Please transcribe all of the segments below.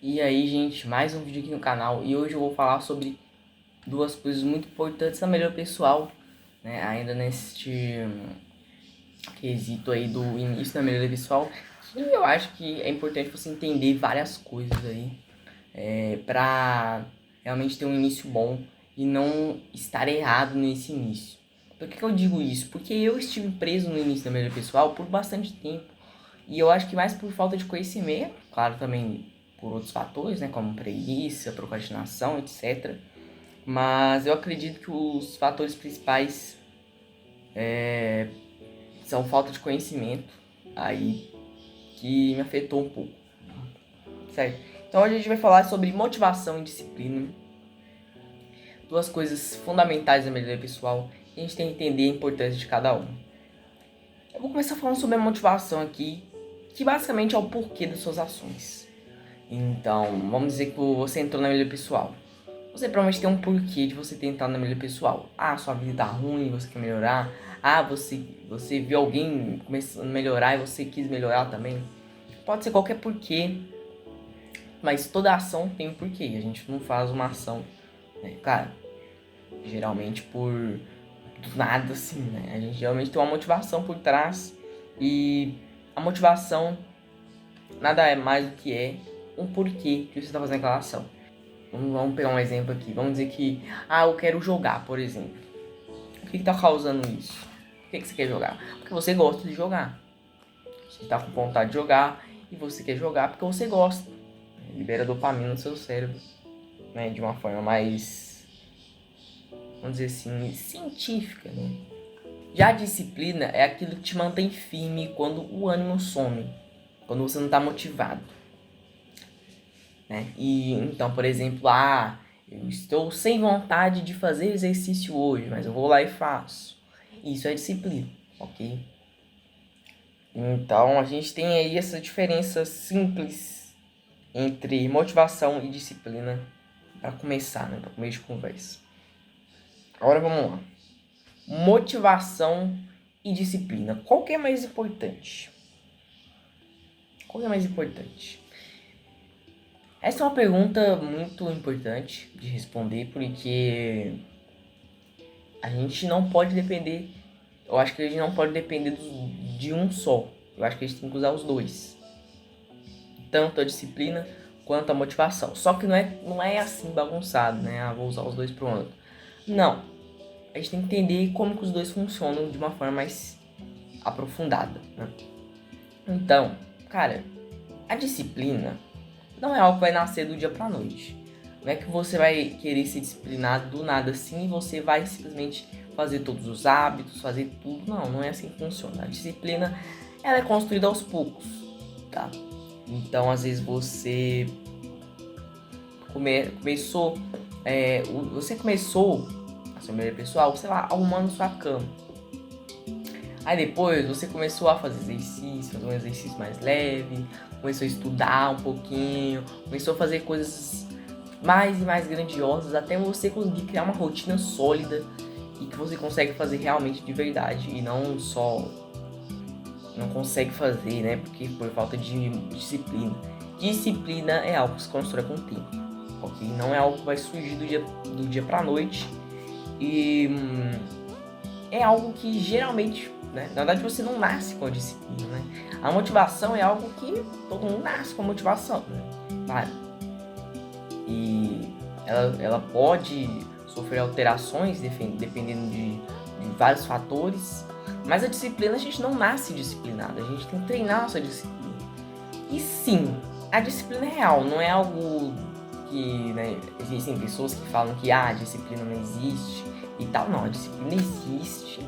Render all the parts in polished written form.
E aí, gente, mais um vídeo aqui no canal. E hoje eu vou falar sobre duas coisas muito importantes na melhora pessoal, né? Ainda neste quesito aí do início da melhora pessoal, que eu acho que é importante você entender várias coisas aí, pra realmente ter um início bom e não estar errado nesse início. Por que eu digo isso? Porque eu estive preso no início da melhora pessoal por bastante tempo. E eu acho que mais por falta de conhecimento, claro, também por outros fatores, né, como preguiça, procrastinação, etc. Mas eu acredito que os fatores principais são falta de conhecimento, aí que me afetou um pouco, certo? Então hoje a gente vai falar sobre motivação e disciplina, duas coisas fundamentais da melhoria pessoal, e a gente tem que entender a importância de cada uma. Eu vou começar falando sobre a motivação aqui, que basicamente é o porquê das suas ações. Então, vamos dizer que você entrou na melhoria pessoal. Você provavelmente tem um porquê de você ter entrado na melhoria pessoal. Ah, sua vida tá ruim, você quer melhorar. Ah, você viu alguém começando a melhorar e você quis melhorar também. Pode ser qualquer porquê, mas toda ação tem um porquê. A gente não faz uma ação, né? Cara, geralmente por do nada assim, né? A gente geralmente tem uma motivação por trás e a motivação nada é mais do que é um porquê que você está fazendo aquela ação. Vamos pegar um exemplo aqui. Vamos dizer que, eu quero jogar, por exemplo. O que está causando isso? Por que você quer jogar? Porque você gosta de jogar. Você está com vontade de jogar e você quer jogar porque você gosta. Libera dopamina no seu cérebro, né? De uma forma mais, vamos dizer assim, científica, né? Já a disciplina é aquilo que te mantém firme quando o ânimo some, quando você não está motivado, né? E então, por exemplo, eu estou sem vontade de fazer exercício hoje, mas eu vou lá e faço. Isso é disciplina, ok? Então a gente tem aí essa diferença simples entre motivação e disciplina para começar, né? Para começo de conversa. Agora vamos lá. Motivação e disciplina. Qual que é mais importante? Qual que é mais importante? Essa é uma pergunta muito importante de responder, porque a gente não pode depender. Eu acho que a gente não pode depender de um só. Eu acho que a gente tem que usar os dois. Tanto a disciplina quanto a motivação. Só que não é assim bagunçado, né? Vou usar os dois para outro. Não. A gente tem que entender como que os dois funcionam de uma forma mais aprofundada, né? Então, cara, a disciplina não é algo que vai nascer do dia pra noite. Não é que você vai querer ser disciplinado do nada assim e você vai simplesmente fazer todos os hábitos, fazer tudo. Não é assim que funciona. A disciplina, ela é construída aos poucos, tá? Então, às vezes você começou a sua melhor pessoal, sei lá, arrumando sua cama. Aí depois você começou a fazer exercício, fazer um exercício mais leve, começou a estudar um pouquinho, começou a fazer coisas mais e mais grandiosas até você conseguir criar uma rotina sólida e que você consegue fazer realmente de verdade e não só não consegue fazer, né? Porque por falta de disciplina. Disciplina é algo que se constrói com o tempo, ok? Não é algo que vai surgir do dia pra noite e é algo que geralmente, né? Na verdade você não nasce com a disciplina, né? A motivação é algo que todo mundo nasce com a motivação, né? Claro. E ela pode sofrer alterações dependendo de vários fatores, mas a disciplina a gente não nasce disciplinado, a gente tem que treinar nossa disciplina. E sim, a disciplina é real, não é algo que, né, existem pessoas que falam que a disciplina não existe e tal. Não, a disciplina existe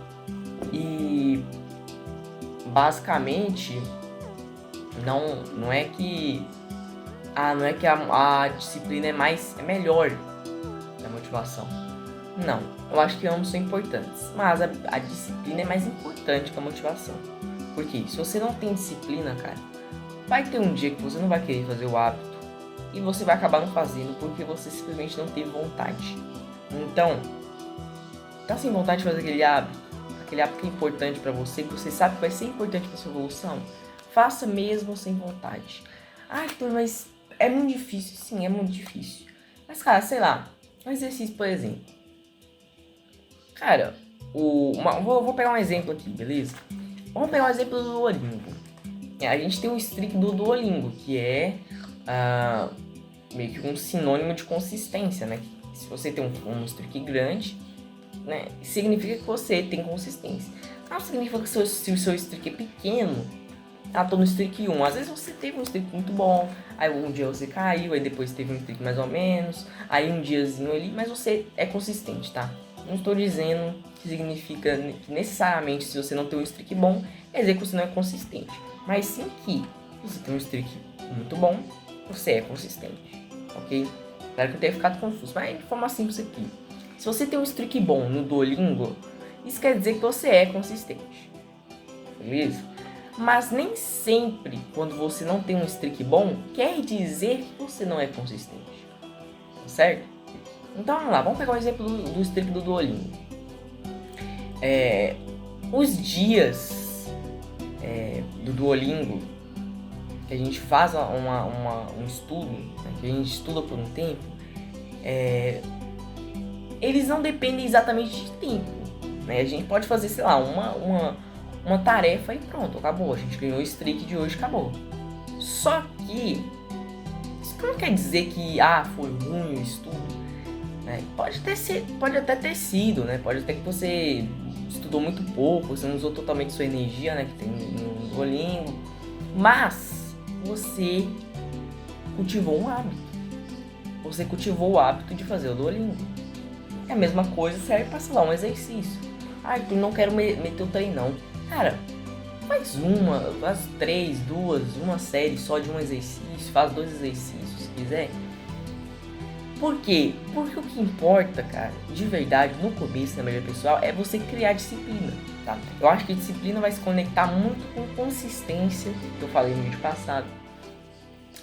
e basicamente não é que a disciplina é melhor da motivação. Não, eu acho que ambos são importantes, mas a disciplina é mais importante que a motivação. Porque se você não tem disciplina, cara, vai ter um dia que você não vai querer fazer o hábito e você vai acabar não fazendo porque você simplesmente não teve vontade. Então, tá sem vontade de fazer aquele hábito que é importante pra você, que você sabe que vai ser importante pra sua evolução, faça mesmo sem vontade. Arthur, mas é muito difícil, sim, é muito difícil. Mas, cara, sei lá, um exercício, por exemplo. Cara, vou pegar um exemplo aqui, beleza? Vamos pegar um exemplo do Duolingo. A gente tem um streak do Duolingo, que é meio que um sinônimo de consistência, né? Se você tem um streak grande, né, significa que você tem consistência. Não significa que se o seu streak é pequeno, tô no streak 1. Às vezes você teve um streak muito bom, aí um dia você caiu, aí depois teve um streak mais ou menos, aí um diazinho ali, mas você é consistente, tá? Não estou dizendo que significa que necessariamente se você não tem um streak bom, quer dizer que você não é consistente. Mas sim que você tem um streak muito bom, você é consistente, ok? Espero que eu tenha ficado confuso, mas de forma simples aqui. Se você tem um streak bom no Duolingo, isso quer dizer que você é consistente, beleza? Mas nem sempre, quando você não tem um streak bom, quer dizer que você não é consistente, certo? Então vamos lá, vamos pegar o exemplo do streak do Duolingo. Os dias do Duolingo, que a gente faz um estudo, né, que a gente estuda por um tempo, eles não dependem exatamente de tempo, né? A gente pode fazer, sei lá, uma tarefa e pronto, acabou. A gente ganhou o streak de hoje, acabou. Só que isso não quer dizer que foi ruim o estudo, né? Pode até ter sido, né? Pode até que você estudou muito pouco, você não usou totalmente sua energia, né? Que tem no Duolingo, mas você cultivou um hábito. Você cultivou o hábito de fazer o Duolingo. É a mesma coisa serve para, sei lá, um exercício. Eu não quero meter o treinão. Cara, faz 3, 2, uma série só de um exercício, faz 2 exercícios se quiser. Por quê? Porque o que importa, cara, de verdade, no começo, na maioria pessoal, é você criar disciplina, tá? Eu acho que a disciplina vai se conectar muito com consistência, que eu falei no vídeo passado.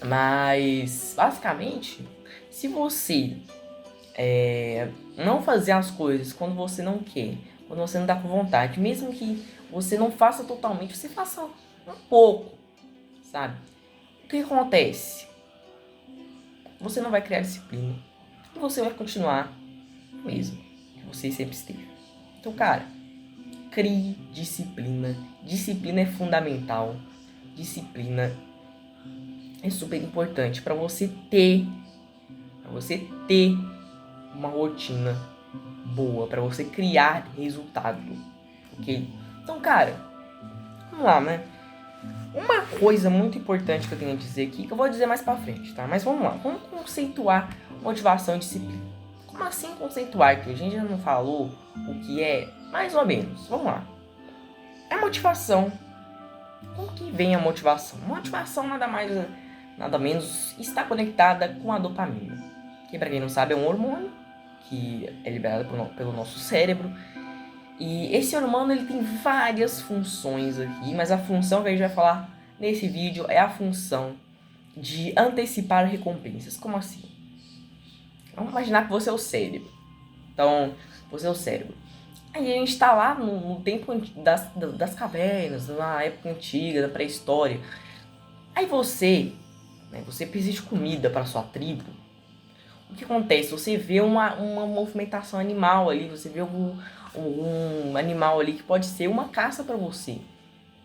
Mas, basicamente, se você não fazer as coisas quando você não quer, quando você não dá com vontade, mesmo que você não faça totalmente, você faça um pouco, sabe? O que acontece? Você não vai criar disciplina e você vai continuar mesmo que você sempre esteve. Então, cara, crie disciplina. Disciplina é fundamental. Disciplina é super importante para você ter uma rotina boa, para você criar resultado, ok? Então, cara, vamos lá, né? Uma coisa muito importante que eu tenho a dizer aqui, que eu vou dizer mais pra frente, tá? Mas vamos lá, vamos conceituar motivação e disciplina. Como assim conceituar? Que a gente já não falou o que é, mais ou menos. Vamos lá. A motivação. Como que vem a motivação? Motivação nada menos está conectada com a dopamina, que pra quem não sabe é um hormônio que é liberado pelo nosso cérebro. E esse hormônio ele tem várias funções aqui, mas a função que a gente vai falar nesse vídeo é a função de antecipar recompensas. Como assim? Vamos imaginar que você é o cérebro. Então, você é o cérebro. Aí a gente está lá no tempo das cavernas, na época antiga, da pré-história. Aí você precisa de comida para sua tribo. O que acontece? Você vê uma movimentação animal ali, você vê um animal ali que pode ser uma caça para você.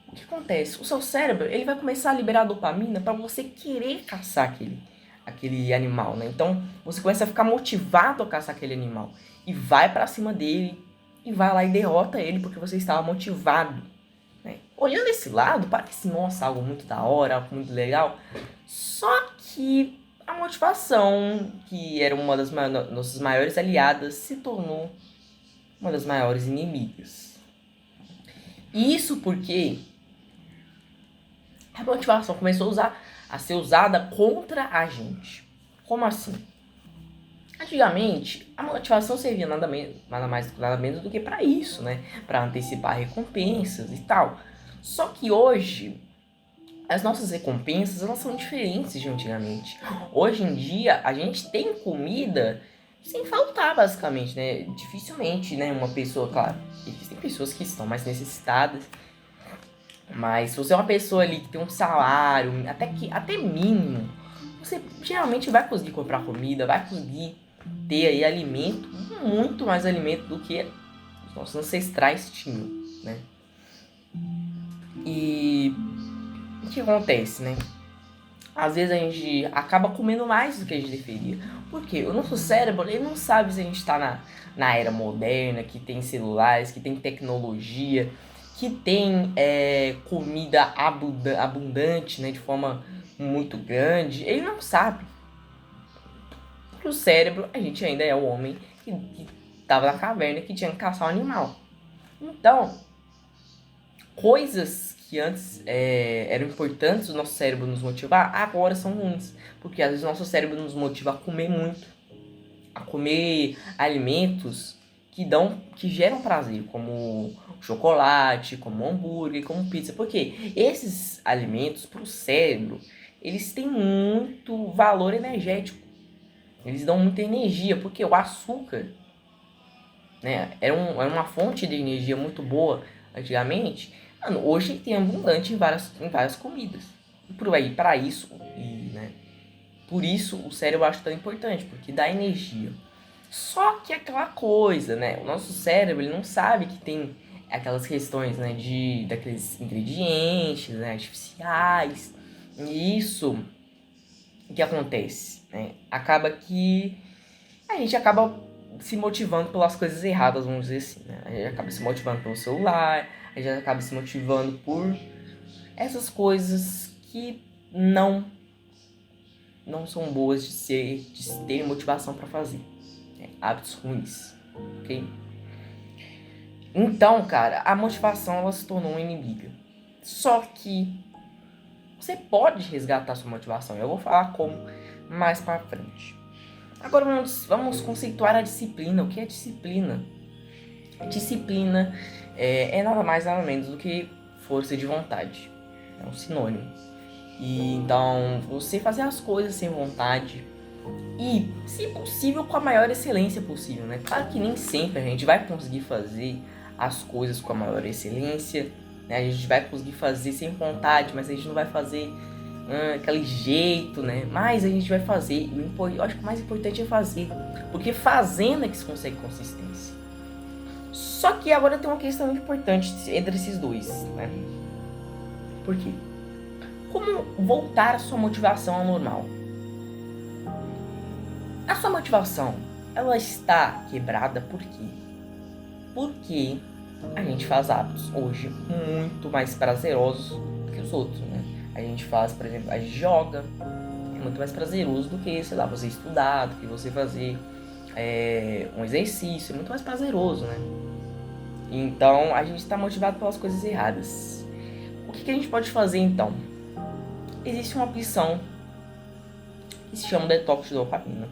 O que acontece? O seu cérebro ele vai começar a liberar dopamina para você querer caçar aquele animal, né? Então você começa a ficar motivado a caçar aquele animal e vai para cima dele e vai lá e derrota ele porque você estava motivado, né? Olhando esse lado parece, nossa, algo muito da hora, algo muito legal. Só que a motivação, que era uma das nossas maiores aliadas, se tornou uma das maiores inimigas. E isso porque a motivação começou a ser usada contra a gente. Como assim? Antigamente, a motivação servia nada menos do que para isso, né? Para antecipar recompensas e tal. Só que hoje as nossas recompensas elas são diferentes de antigamente. Hoje em dia a gente tem comida sem faltar, basicamente, né? Dificilmente, né? Uma pessoa, claro, existem pessoas que estão mais necessitadas, mas se você é uma pessoa ali que tem um salário até mínimo, você geralmente vai conseguir comprar comida, vai conseguir ter aí alimento, muito mais alimento do que os nossos ancestrais tinham, né? E o que acontece, né? Às vezes a gente acaba comendo mais do que a gente deveria. Por quê? O nosso cérebro, ele não sabe se a gente está na era moderna, que tem celulares, que tem tecnologia, que tem comida abundante, né, de forma muito grande. Ele não sabe. Porque o cérebro, a gente ainda é o homem que estava na caverna, que tinha que caçar um animal. Então, coisas que antes eram importantes o nosso cérebro nos motivar, agora são ruins. Porque às vezes o nosso cérebro nos motiva a comer muito, a comer alimentos que geram prazer, como chocolate, como hambúrguer, como pizza. Porque esses alimentos para o cérebro, eles têm muito valor energético. Eles dão muita energia, porque o açúcar, né, era uma fonte de energia muito boa antigamente. Mano, hoje tem abundante em várias comidas. E para isso, né, por isso o cérebro eu acho tão importante, porque dá energia. Só que aquela coisa, né, o nosso cérebro ele não sabe que tem aquelas questões, né, daqueles ingredientes, né, artificiais. E isso, o que acontece, né? Acaba que a gente acaba se motivando pelas coisas erradas, vamos dizer assim, né? A gente acaba se motivando pelo celular, a gente acaba se motivando por essas coisas que não são boas de se ter motivação para fazer, né? Hábitos ruins, ok? Então, cara, a motivação ela se tornou uma inimiga. Só que você pode resgatar sua motivação. Eu vou falar como mais para frente. Agora vamos conceituar a disciplina. O que é disciplina? Disciplina é nada mais nada menos do que força de vontade. É um sinônimo. E então você fazer as coisas sem vontade e, se possível, com a maior excelência possível, né? Claro que nem sempre a gente vai conseguir fazer as coisas com a maior excelência, né? A gente vai conseguir fazer sem vontade, mas a gente não vai fazer aquele jeito, né? Mas a gente vai fazer. Eu acho que o mais importante é fazer, porque fazendo é que se consegue consistência. Só que agora tem uma questão muito importante entre esses dois, né? Por quê? Como voltar a sua motivação ao normal? A sua motivação, ela está quebrada por quê? Porque a gente faz hábitos hoje muito mais prazerosos do que os outros, né? A gente faz, por exemplo, a gente joga, é muito mais prazeroso do que, sei lá, você estudar, do que você fazer um exercício, é muito mais prazeroso, né? Então, a gente está motivado pelas coisas erradas. O que a gente pode fazer, então? Existe uma opção que se chama detox de dopamina.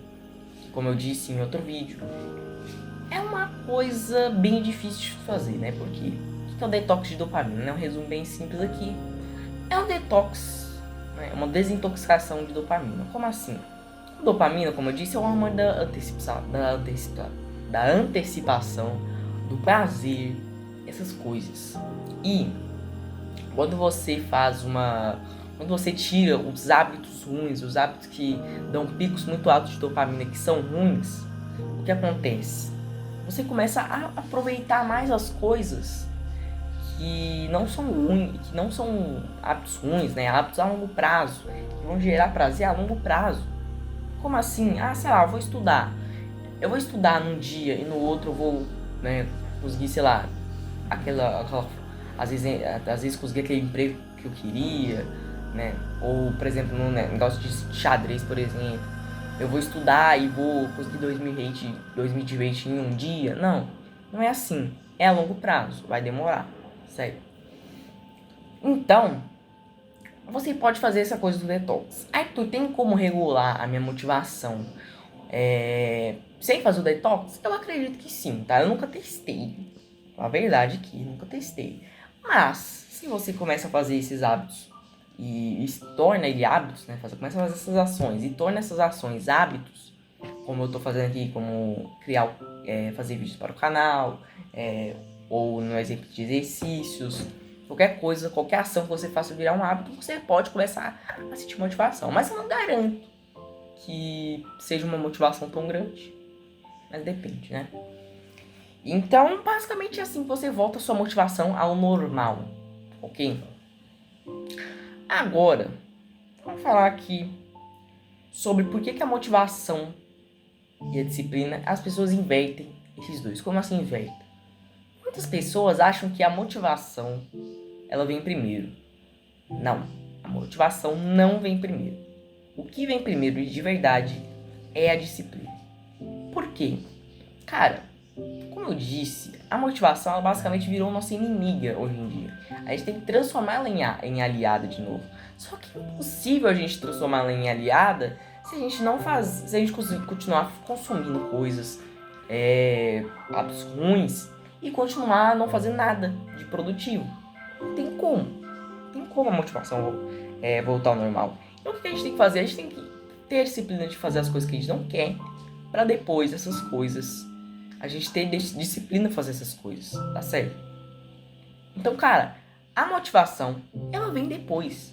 Como eu disse em outro vídeo, é uma coisa bem difícil de fazer, né? Porque o que é o detox de dopamina? É um resumo bem simples aqui. É um detox, né? Uma desintoxicação de dopamina. Como assim? A dopamina, como eu disse, é o hormônio da antecipação, do prazer, essas coisas. E quando você quando você tira os hábitos ruins, os hábitos que dão picos muito altos de dopamina, que são ruins, o que acontece? Você começa a aproveitar mais as coisas que não são ruins, que não são hábitos ruins, né? Hábitos a longo prazo, que vão gerar prazer a longo prazo. Como assim? Ah, sei lá, eu vou estudar. Eu vou estudar num dia e no outro eu vou, né, conseguir, sei lá, às vezes conseguir aquele emprego que eu queria, né? Ou, por exemplo, num negócio de xadrez, por exemplo. Eu vou estudar e vou conseguir 2020 em um dia. Não é assim. É a longo prazo. Vai demorar. Sério. Então, você pode fazer essa coisa do detox. Aí tu tem como regular a minha motivação sem fazer o detox? Eu acredito que sim, tá? Eu nunca testei. A verdade é que nunca testei. Mas, se você começa a fazer esses hábitos e torna ele hábitos, né? Começa a fazer essas ações e torna essas ações hábitos, como eu tô fazendo aqui, como fazer vídeos para o canal, ou no exemplo de exercícios, qualquer coisa, qualquer ação que você faça virar um hábito, você pode começar a sentir motivação. Mas eu não garanto que seja uma motivação tão grande, mas depende, né? Então, basicamente é assim que você volta a sua motivação ao normal, ok? Agora, vamos falar aqui sobre por que a motivação e a disciplina, as pessoas invertem esses dois. Como assim invertem? Muitas pessoas acham que a motivação, ela vem primeiro. Não, a motivação não vem primeiro. O que vem primeiro de verdade é a disciplina. Por quê? Cara, como eu disse, a motivação ela basicamente virou nossa inimiga hoje em dia. A gente tem que transformar ela em aliada de novo. Só que é impossível a gente transformar ela em aliada se a gente não faz, se a gente continuar consumindo coisas, hábitos ruins e continuar não fazendo nada de produtivo. Não tem como. Não tem como a motivação voltar ao normal. Então o que a gente tem que fazer? A gente tem que ter a disciplina de fazer as coisas que a gente não quer, para depois essas coisas a gente ter disciplina pra fazer essas coisas, tá certo? Então, cara, a motivação, ela vem depois.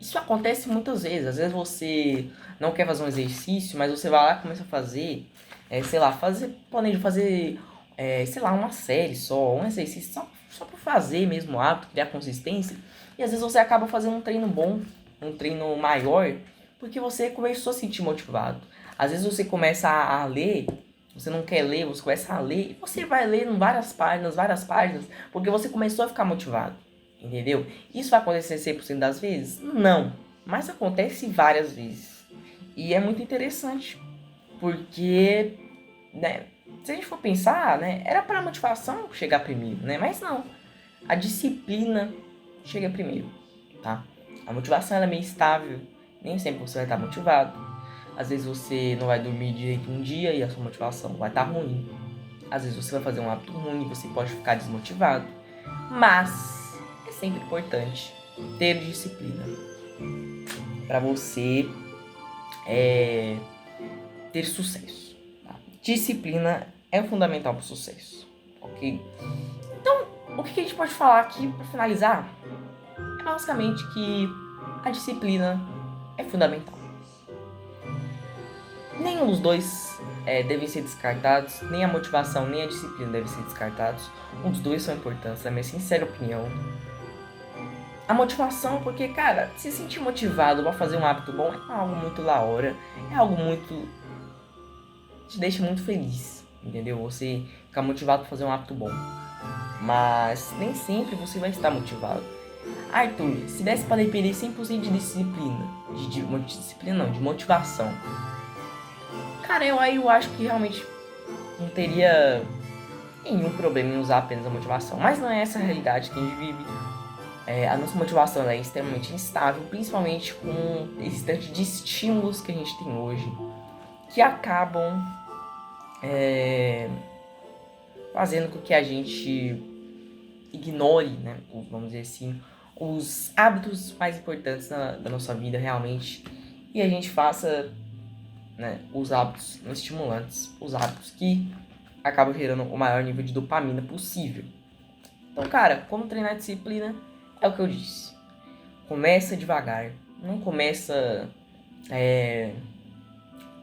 Isso acontece muitas vezes. Às vezes você não quer fazer um exercício, mas você vai lá e começa a fazer, planeja fazer, uma série só, um exercício só pra fazer mesmo o hábito, criar consistência. E às vezes você acaba fazendo um treino bom, um treino maior, porque você começou a se sentir motivado. Às vezes você começa a ler, você não quer ler, você começa a ler, e você vai lendo várias páginas, porque você começou a ficar motivado, entendeu? Isso vai acontecer 100% das vezes? Não, mas acontece várias vezes. E é muito interessante, porque, né, se a gente for pensar, né, era para a motivação chegar primeiro, né? Mas não, a disciplina chega primeiro, tá? A motivação ela é meio estável, nem sempre você vai estar motivado. Às vezes você não vai dormir direito um dia e a sua motivação vai estar ruim. Às vezes você vai fazer um hábito ruim e você pode ficar desmotivado. Mas é sempre importante ter disciplina para você ter sucesso. Tá? Disciplina é fundamental para o sucesso, ok? Então, o que a gente pode falar aqui para finalizar é basicamente que a disciplina é fundamental. Nenhum dos dois devem ser descartados, nem a motivação nem a disciplina devem ser descartados. Um dos dois são importantes, na minha sincera opinião. A motivação, porque, cara, se sentir motivado pra fazer um hábito bom é algo muito da hora, é algo muito... te deixa muito feliz, entendeu? Você ficar motivado pra fazer um hábito bom. Mas nem sempre você vai estar motivado. Arthur, se desse pra depender 100% de disciplina, de motivação, cara, eu acho que realmente não teria nenhum problema em usar apenas a motivação. Mas não é essa a realidade que a gente vive. A nossa motivação é extremamente instável, principalmente com esse tanto de estímulos que a gente tem hoje, que acabam fazendo com que a gente ignore, né, vamos dizer assim, os hábitos mais importantes da nossa vida realmente, e a gente faça, né, os hábitos não estimulantes, os hábitos que acabam gerando o maior nível de dopamina possível. Então, cara, como treinar disciplina é o que eu disse. Começa devagar, não começa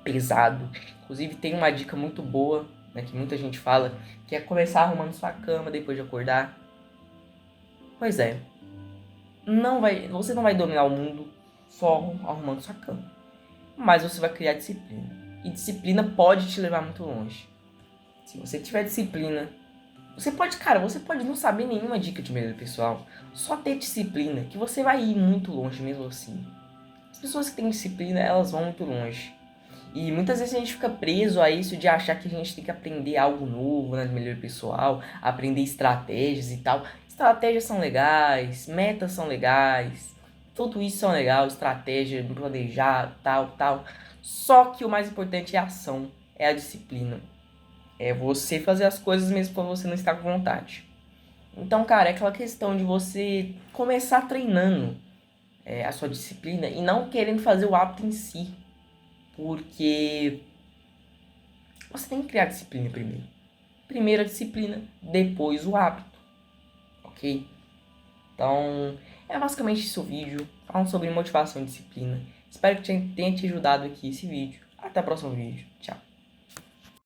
pesado. Inclusive tem uma dica muito boa, né, que muita gente fala, que é começar arrumando sua cama depois de acordar. Pois é, você não vai dominar o mundo só arrumando sua cama, mas você vai criar disciplina. E disciplina pode te levar muito longe. Se você tiver disciplina, você pode não saber nenhuma dica de melhoria pessoal, só ter disciplina, que você vai ir muito longe mesmo assim. As pessoas que têm disciplina, elas vão muito longe. E muitas vezes a gente fica preso a isso de achar que a gente tem que aprender algo novo, né, de melhoria pessoal, aprender estratégias e tal. Estratégias são legais, metas são legais, tudo isso são legal, estratégia, planejar, tal. Só que o mais importante é a ação, é a disciplina. É você fazer as coisas mesmo quando você não está com vontade. Então, cara, é aquela questão de você começar treinando a sua disciplina e não querendo fazer o hábito em si. Porque você tem que criar disciplina primeiro. Primeiro a disciplina, depois o hábito. Ok? Então, é basicamente isso o vídeo. Falando sobre motivação e disciplina. Espero que tenha te ajudado aqui esse vídeo. Até o próximo vídeo. Tchau.